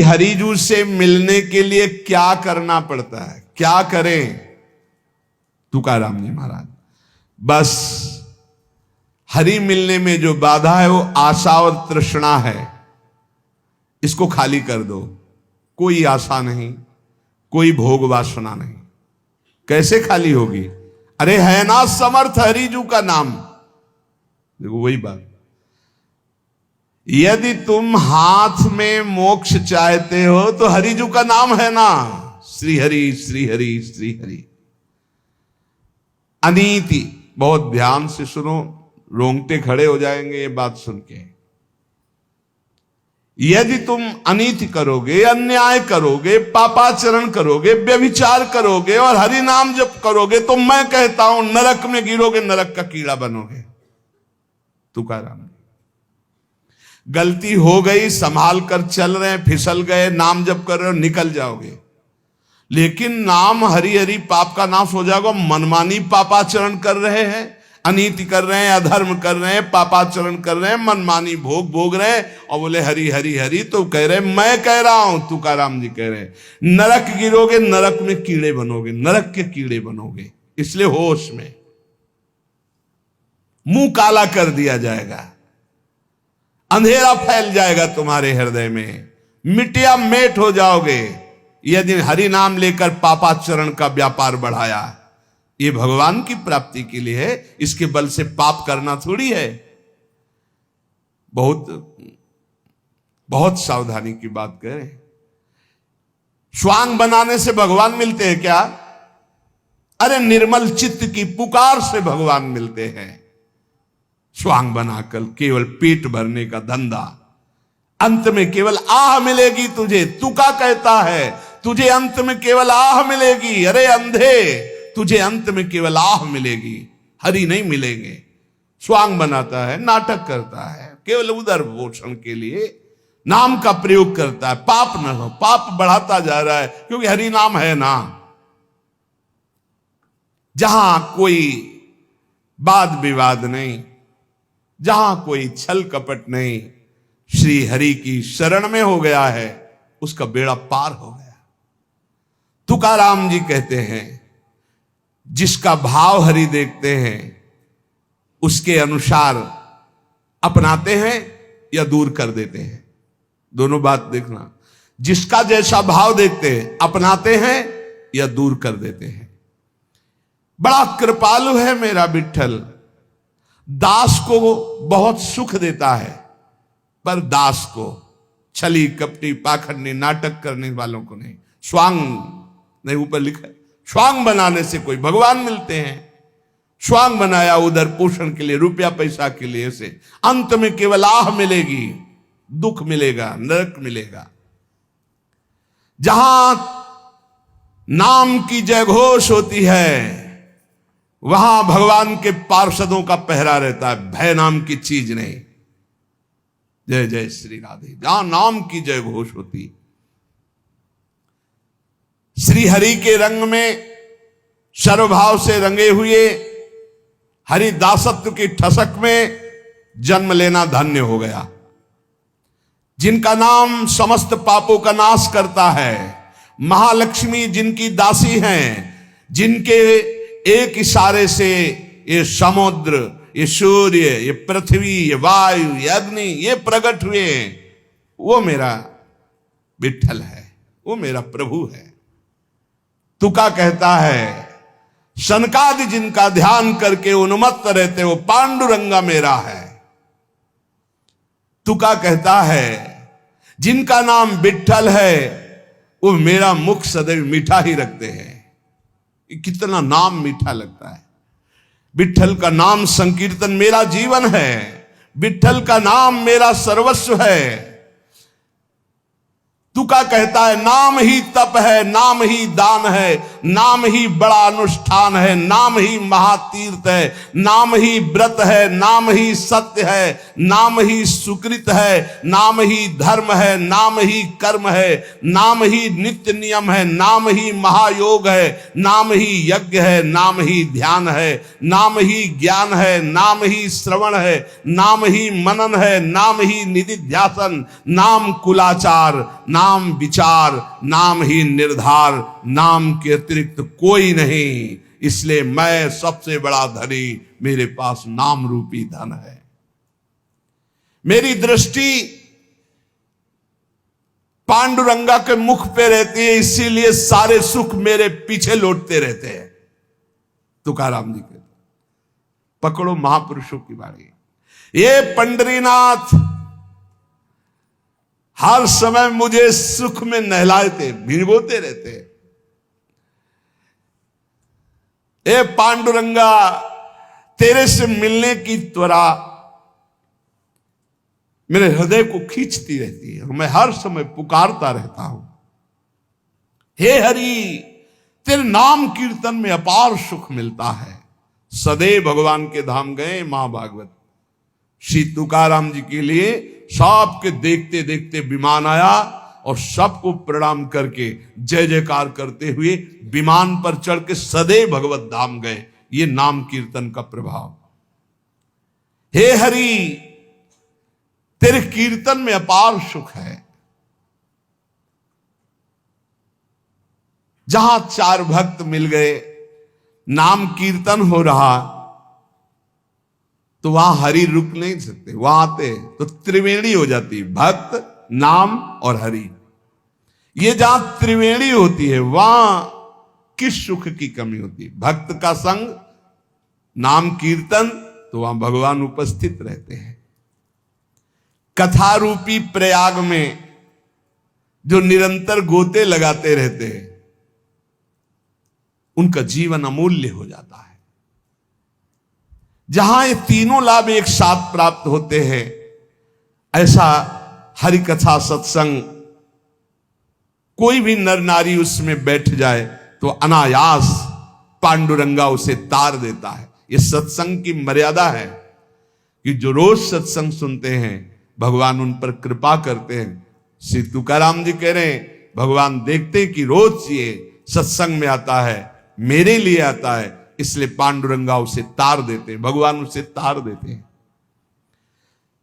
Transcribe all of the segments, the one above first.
हरिजू से मिलने के लिए क्या करना पड़ता है, क्या करें? तुकाराम जी महाराज, बस हरि मिलने में जो बाधा है वो आशा और तृष्णा है, इसको खाली कर दो। कोई आशा नहीं, कोई भोग वासना नहीं। कैसे खाली होगी? अरे है ना समर्थ हरिजू का नाम। देखो वही बात, यदि तुम हाथ में मोक्ष चाहते हो तो हरिजू का नाम है ना, श्री हरि श्री हरि श्री हरि। अनीति, बहुत ध्यान से सुनो, रोंगटे खड़े हो जाएंगे ये बात सुन के। यदि तुम अनीति करोगे, अन्याय करोगे, पापाचरण करोगे, व्यभिचार करोगे और हरि नाम जप करोगे तो मैं कहता हूं नरक में गिरोगे, नरक का कीड़ा बनोगे। तुकाराम, गलती हो गई, संभाल कर चल रहे हैं, फिसल गए, नाम जप कर रहे हो, निकल जाओगे। लेकिन नाम हरि हरि पाप का नाश हो जाएगा। मनमानी पापाचरण कर रहे हैं, अनीति कर रहे हैं, अधर्म कर रहे हैं, पापाचरण कर रहे हैं, मनमानी भोग भोग रहे हैं और बोले हरि हरि हरि। तो कह रहे मैं कह रहा हूं, तुकाराम जी कह रहे हैं नरक गिरोगे, नरक में कीड़े बनोगे, नरक के कीड़े बनोगे। इसलिए होश में, मुंह काला कर दिया जाएगा, अंधेरा फैल जाएगा तुम्हारे हृदय में, मिट्टिया मेट हो जाओगे यदि हरि नाम लेकर पापाचरण का व्यापार बढ़ाया। ये भगवान की प्राप्ति के लिए है, इसके बल से पाप करना थोड़ी है। बहुत सावधानी की बात करें। स्वांग बनाने से भगवान मिलते हैं क्या? अरे निर्मल चित्त की पुकार से भगवान मिलते हैं। स्वांग बनाकर केवल पेट भरने का धंधा, अंत में केवल आह मिलेगी तुझे। तुका कहता है तुझे अंत में केवल आह मिलेगी। अरे अंधे, तुझे अंत में केवल आह मिलेगी, हरि नहीं मिलेंगे। स्वांग बनाता है, नाटक करता है, केवल उदर पोषण के लिए नाम का प्रयोग करता है। पाप न हो, पाप बढ़ाता जा रहा है क्योंकि हरि नाम है ना। जहां कोई वाद विवाद नहीं, जहां कोई छल कपट नहीं, श्री हरि की शरण में हो गया है, उसका बेड़ा पार हो गया। तुकाराम जी कहते हैं जिसका भाव हरि देखते हैं उसके अनुसार अपनाते हैं या दूर कर देते हैं। दोनों बात देखना, जिसका जैसा भाव देखते हैं अपनाते हैं या दूर कर देते हैं। बड़ा कृपालु है मेरा विठ्ठल, दास को बहुत सुख देता है, पर दास को, छली कपटी पाखंडी नाटक करने वालों को नहीं। स्वांग नहीं, ऊपर लिखा है स्वांग बनाने से कोई भगवान मिलते हैं। स्वांग बनाया उधर पोषण के लिए, रुपया पैसा के लिए, से अंत में केवल आह मिलेगी, दुख मिलेगा, नरक मिलेगा। जहां नाम की जयघोष होती है वहां भगवान के पार्षदों का पहरा रहता है, भय नाम की चीज नहीं। जय जय श्री राधे। जहां नाम की जय घोष होती, श्री हरि के रंग में सर्वभाव से रंगे हुए हरि दासत्व की ठसक में जन्म लेना धन्य हो गया। जिनका नाम समस्त पापों का नाश करता है, महालक्ष्मी जिनकी दासी हैं, जिनके एक इशारे से ये समुद्र, ये सूर्य, ये पृथ्वी, ये वायु, ये अग्नि, ये प्रकट हुए, वो मेरा विठ्ठल है, वो मेरा प्रभु है। तुका कहता है सनकादि जिनका ध्यान करके उन्मत्त रहते वो पांडुरंगा मेरा है। तुका कहता है जिनका नाम विठ्ठल है वो मेरा मुख सदैव मीठा ही रखते हैं। कितना नाम मीठा लगता है। विठ्ठल का नाम संकीर्तन मेरा जीवन है, विठ्ठल का नाम मेरा सर्वस्व है। तुका कहता है नाम ही तप है, नाम ही दान है, नाम ही बड़ा अनुष्ठान है, नाम ही महातीर्थ है, नाम ही व्रत है, नाम ही सत्य है, नाम ही सुकृत है, नाम ही धर्म है, नाम ही कर्म है, नाम ही नित्य नियम है, नाम ही महायोग है, नाम ही यज्ञ है, नाम ही ध्यान है, नाम ही ज्ञान है, नाम ही श्रवण है, नाम ही मनन है, नाम ही निधिध्यासन, नाम कुलाचार, नाम विचार, नाम ही निर्धार, नाम के अतिरिक्त कोई नहीं। इसलिए मैं सबसे बड़ा धनी, मेरे पास नाम रूपी धन है। मेरी दृष्टि पांडुरंगा के मुख पे रहती है, इसीलिए सारे सुख मेरे पीछे लौटते रहते हैं। तुकाराम जी कहते, पकड़ो महापुरुषों की बाणी। ये पंडरीनाथ हर समय मुझे सुख में नहलाते, भिगोते रहते। ए पांडुरंगा, तेरे से मिलने की त्वरा मेरे हृदय को खींचती रहती है और मैं हर समय पुकारता रहता हूं, हे हरि, तेरे नाम कीर्तन में अपार सुख मिलता है। सदैव भगवान के धाम गए महाभागवत, श्री तुकाराम जी के लिए सबके देखते देखते विमान आया और सबको प्रणाम करके जय जयकार करते हुए विमान पर चढ़ के सदैव भगवत धाम गए। ये नाम कीर्तन का प्रभाव। हे हरि, तेरे कीर्तन में अपार सुख है। जहां चार भक्त मिल गए, नाम कीर्तन हो रहा, तो वहां हरि रुक नहीं सकते, वहां आते तो त्रिवेणी हो जाती, भक्त, नाम और हरि। ये जहां त्रिवेणी होती है, वहां किस सुख की कमी होती है? भक्त का संग, नाम कीर्तन, तो वहां भगवान उपस्थित रहते हैं। कथा रूपी प्रयाग में जो निरंतर गोते लगाते रहते हैं, उनका जीवन अमूल्य हो जाता है। जहां ये तीनों लाभ एक साथ प्राप्त होते हैं, ऐसा हरि कथा सत्संग, कोई भी नर नारी उसमें बैठ जाए तो अनायास पांडुरंगा उसे तार देता है। ये सत्संग की मर्यादा है कि जो रोज सत्संग सुनते हैं, भगवान उन पर कृपा करते हैं। श्री तुकाराम जी कह रहे हैं, भगवान देखते हैं कि रोज ये सत्संग में आता है, मेरे लिए आता है, इसलिए पांडुरंगा उसे तार देते हैं, भगवान उसे तार देते हैं।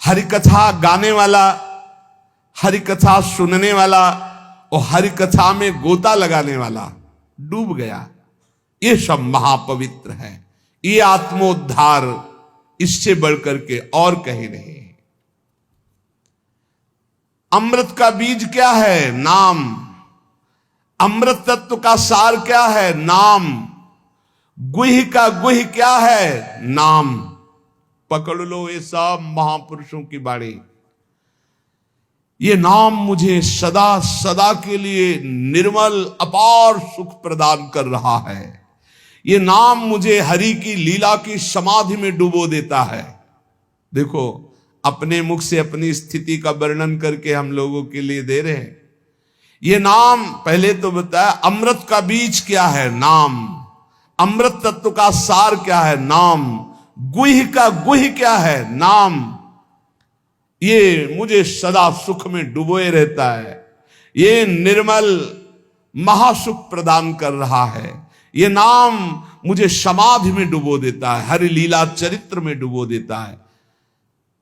हरिकथा गाने वाला, हरिकथा सुनने वाला और हरिकथा में गोता लगाने वाला डूब गया। ये सब महापवित्र है। ये आत्मोद्धार इससे बढ़कर के और कहीं नहीं। अमृत का बीज क्या है? नाम। अमृत तत्व का सार क्या है? नाम। गुह का गुह क्या है? नाम। पकड़ लो ये सब महापुरुषों की बाणी। ये नाम मुझे सदा सदा के लिए निर्मल अपार सुख प्रदान कर रहा है। ये नाम मुझे हरि की लीला की समाधि में डुबो देता है। देखो, अपने मुख से अपनी स्थिति का वर्णन करके हम लोगों के लिए दे रहे हैं। ये नाम, पहले तो बताया अमृत का बीज क्या है? नाम। अमृत तत्व का सार क्या है? नाम। गुह का गुह क्या है? नाम। ये मुझे सदा सुख में डुबोए रहता है। ये निर्मल महासुख प्रदान कर रहा है। ये नाम मुझे समाधि में डुबो देता है, हरि लीला चरित्र में डुबो देता है।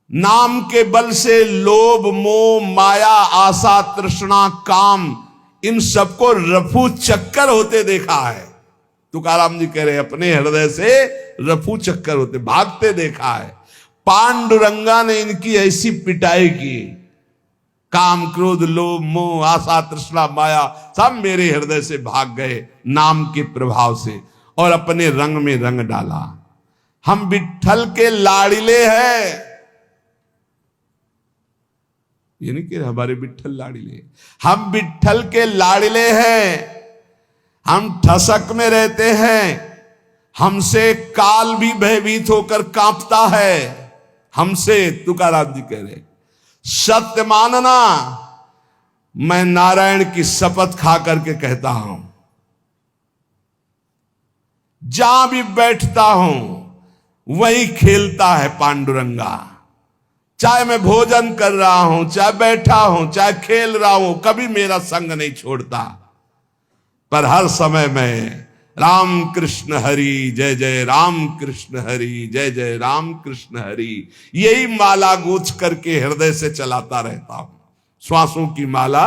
नाम के बल से लोभ, मोह, माया, आशा, तृष्णा, काम, इन सबको रफू चक्कर होते देखा है। तुकाराम जी कह रहे अपने हृदय से रफू चक्कर होते, भागते देखा है। पांडुरंगा ने इनकी ऐसी पिटाई की, काम, क्रोध, लोभ, मोह, आशा, तृष्णा, माया सब मेरे हृदय से भाग गए नाम के प्रभाव से, और अपने रंग में रंग डाला। हम विट्ठल के लाड़िले हैं। ये नहीं कि हमारे विट्ठल लाड़िले, हम विट्ठल के लाड़िले हैं। हम ठसक में रहते हैं, हमसे काल भी भयभीत होकर कांपता है। हमसे, तुकाराम जी कह रहे, सत्य मानना, मैं नारायण की शपथ खा करके कहता हूं, जहां भी बैठता हूं वहीं खेलता है पांडुरंगा। चाहे मैं भोजन कर रहा हूं, चाहे बैठा हूं, चाहे खेल रहा हूं, कभी मेरा संग नहीं छोड़ता। पर हर समय में राम कृष्ण हरि जय जय, राम कृष्ण हरि जय जय, राम कृष्ण हरि, यही माला गूंथ करके हृदय से चलाता रहता हूं। श्वासों की माला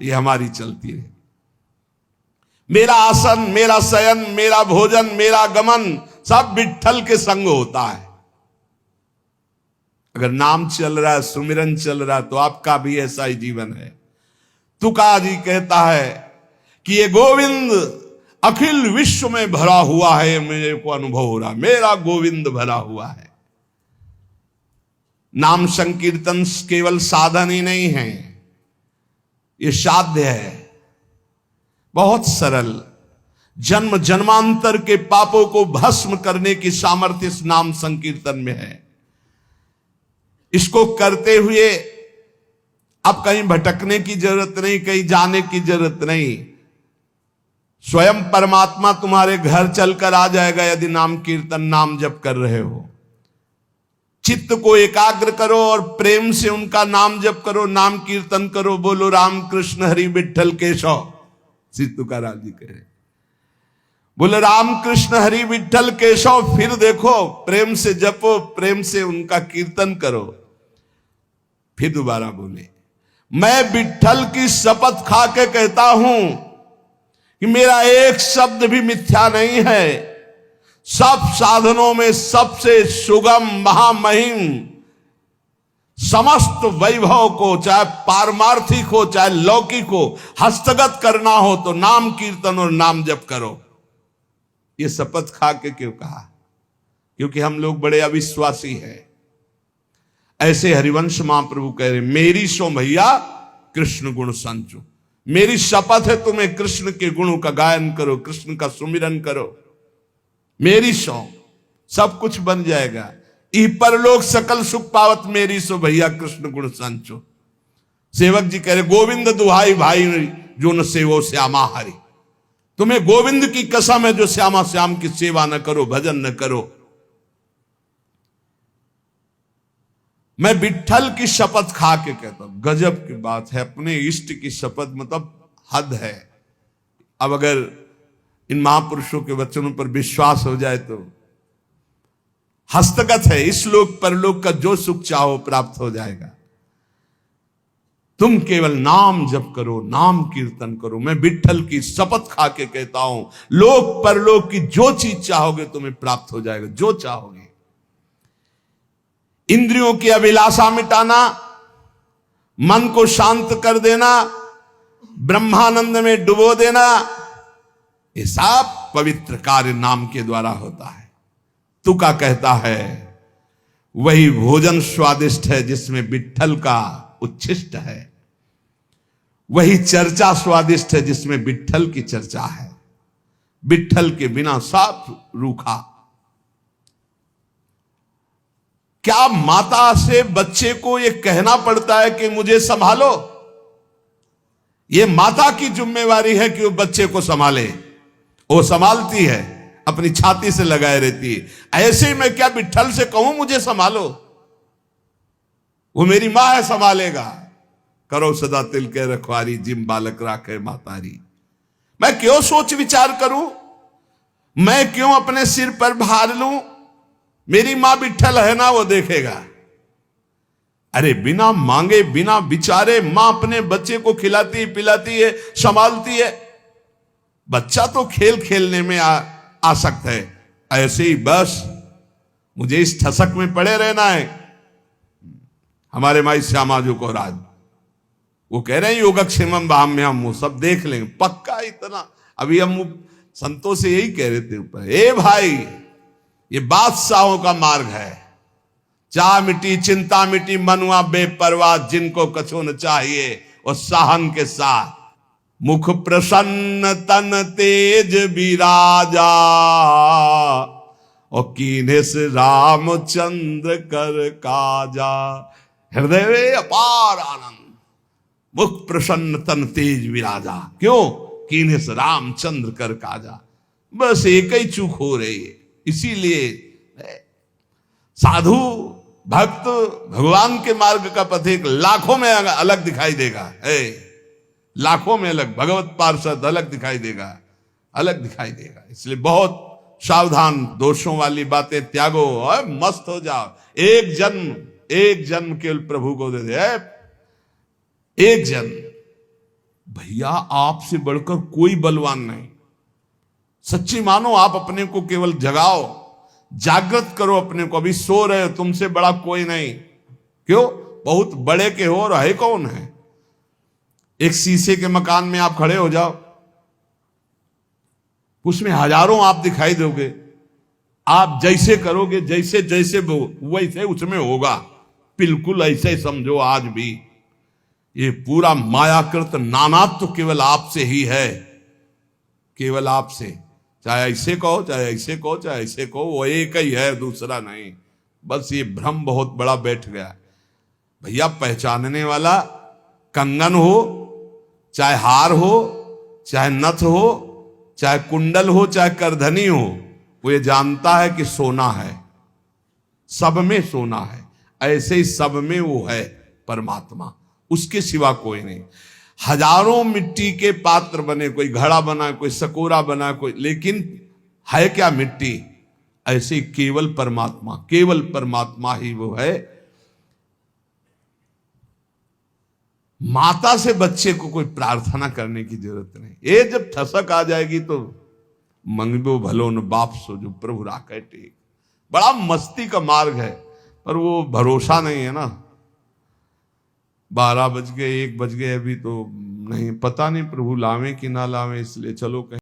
ये हमारी चलती रहे। मेरा आसन, मेरा शयन, मेरा भोजन, मेरा गमन सब विट्ठल के संग होता है। अगर नाम चल रहा है, सुमिरन चल रहा है, तो आपका भी ऐसा ही जीवन है। तुका जी कहता है कि ये गोविंद अखिल विश्व में भरा हुआ है, मेरे को अनुभव हो रहा, मेरा गोविंद भरा हुआ है। नाम संकीर्तन केवल साधन ही नहीं है, ये साध्य है, बहुत सरल। जन्म जन्मांतर के पापों को भस्म करने की सामर्थ्य इस नाम संकीर्तन में है। इसको करते हुए अब कहीं भटकने की जरूरत नहीं, कहीं जाने की जरूरत नहीं। स्वयं परमात्मा तुम्हारे घर चलकर आ जाएगा यदि नाम कीर्तन, नाम जप कर रहे हो। चित्त को एकाग्र करो और प्रेम से उनका नाम जप करो, नाम कीर्तन करो, बोलो राम कृष्ण हरि विट्ठल केशव। श्री तुकाराम जी कह रहे, बोले राम कृष्ण हरि विट्ठल केशव। फिर देखो, प्रेम से जपो, प्रेम से उनका कीर्तन करो। फिर दोबारा बोले, मैं विट्ठल की शपथ खा के कहता हूं कि मेरा एक शब्द भी मिथ्या नहीं है। सब साधनों में सबसे सुगम, महामहिम, समस्त वैभव को, चाहे पारमार्थिक हो चाहे लौकिक हो, हस्तगत करना हो तो नाम कीर्तन और नाम जप करो। ये शपथ खा के क्यों कहा? क्योंकि हम लोग बड़े अविश्वासी हैं। ऐसे हरिवंश महाप्रभु कह रहे, मेरी सो भैया कृष्ण गुण संचो। मेरी शपथ है तुम्हें कृष्ण के गुणों का गायन करो, कृष्ण का सुमिरन करो। मेरी सो सब कुछ बन जाएगा। ई परलोक सकल सुख पावत, मेरी सो भैया कृष्ण गुण संचो। सेवक जी कह रहे, गोविंद दुहाई भाई जो न सेवो श्यामा हरि। तुम्हें गोविंद की कसम है जो श्यामा श्याम की सेवा न करो, भजन न करो। मैं विट्ठल की शपथ खा के कहता हूं, गजब की बात है। अपने इष्ट की शपथ मतलब हद है। अब अगर इन महापुरुषों के वचनों पर विश्वास हो जाए तो हस्तगत है, इस लोक परलोक का जो सुख चाहो प्राप्त हो जाएगा। तुम केवल नाम जप करो, नाम कीर्तन करो। मैं विट्ठल की शपथ खा के कहता हूं, लोक परलोक की जो चीज चाहोगे तुम्हें प्राप्त हो जाएगा, जो चाहोगे। इंद्रियों की अभिलाषा मिटाना, मन को शांत कर देना, ब्रह्मानंद में डुबो देना, ये सब पवित्र कार्य नाम के द्वारा होता है। तुका कहता है, वही भोजन स्वादिष्ट है जिसमें विट्ठल का उच्छिष्ट है। वही चर्चा स्वादिष्ट है जिसमें विट्ठल की चर्चा है। विट्ठल के बिना सब रूखा। क्या माता से बच्चे को यह कहना पड़ता है कि मुझे संभालो? यह माता की जिम्मेवारी है कि वो बच्चे को संभाले। वो संभालती है, अपनी छाती से लगाए रहती है। ऐसे ही मैं क्या विट्ठल से कहूं मुझे संभालो? वो मेरी मां है, संभालेगा। करो सदा तिल के रखवारी, जिम बालक राखे मातारी। मैं क्यों सोच विचार करूं? मैं क्यों अपने सिर पर भार लूं? मेरी मां विट्ठल है ना, वो देखेगा। अरे बिना मांगे, बिना विचारे मां अपने बच्चे को खिलाती पिलाती है, संभालती है। बच्चा तो खेल खेलने में आसक्त है। ऐसे ही बस मुझे इस ठसक में पड़े रहना है। हमारे माई श्यामा जो को राज, वो कह रहे हैं योगक्षेमम भाम्यम, वो सब देख लेंगे पक्का। इतना अभी हम संतों से यही कह रहे थे ऊपर, ए भाई ये बादशाहों का मार्ग है। चाह मिटी चिंता मिटी, मनुआ बेपरवाह, जिनको कछु न चाहिए और साहन के साथ। मुख प्रसन्न तन तेज विराजा, और कीन्हे से रामचंद्र कर काजा। हृदय में अपार आनंद। मुख प्रसन्न तन तेज विराजा, क्यों? कीन्हे से रामचंद्र कर काजा। बस एक ही चूक हो रही है। इसीलिए साधु भक्त भगवान के मार्ग का पथिक लाखों में अलग दिखाई देगा, लाखों में अलग, भगवत पार्षद अलग दिखाई देगा, अलग दिखाई देगा। इसलिए बहुत सावधान, दोषों वाली बातें त्यागो और मस्त हो जाओ। एक जन्म केवल प्रभु को दे दे, एक जन्म। भैया आपसे बढ़कर कोई बलवान नहीं। सच्ची मानो, आप अपने को केवल जगाओ, जागृत करो अपने को। अभी सो रहे हो, तुमसे बड़ा कोई नहीं। क्यों? बहुत बड़े के हो और है कौन है? एक शीशे के मकान में आप खड़े हो जाओ, उसमें हजारों आप दिखाई दोगे। आप जैसे करोगे, जैसे जैसे वैसे उसमें होगा। बिल्कुल ऐसे समझो। आज भी ये पूरा मायाकृत नानात्व तो केवल आपसे ही है, केवल आपसे। चाहे ऐसे कहो, चाहे ऐसे कहो, चाहे ऐसे कहो, वो एक ही है, दूसरा नहीं। बस ये भ्रम बहुत बड़ा बैठ गया है। भैया पहचानने वाला कंगन हो, चाहे हार हो, चाहे नथ हो, चाहे कुंडल हो, चाहे करधनी हो, वो ये जानता है कि सोना है, सब में सोना है। ऐसे ही सब में वो है परमात्मा, उसके सिवा कोई नहीं। हजारों मिट्टी के पात्र बने, कोई घड़ा बना, कोई सकोरा बना, कोई, लेकिन है क्या? मिट्टी। ऐसे केवल परमात्मा, केवल परमात्मा ही वो है। माता से बच्चे को कोई प्रार्थना करने की जरूरत नहीं। ये जब ठसक आ जाएगी तो मंगबो भलो न बाप सो जो प्रभु राखे टेक। बड़ा मस्ती का मार्ग है, पर वो भरोसा नहीं है ना। 12 बज गए, 1 बज गए, अभी तो नहीं, पता नहीं प्रभु लावे कि ना लावे। इसलिए चलो कहीं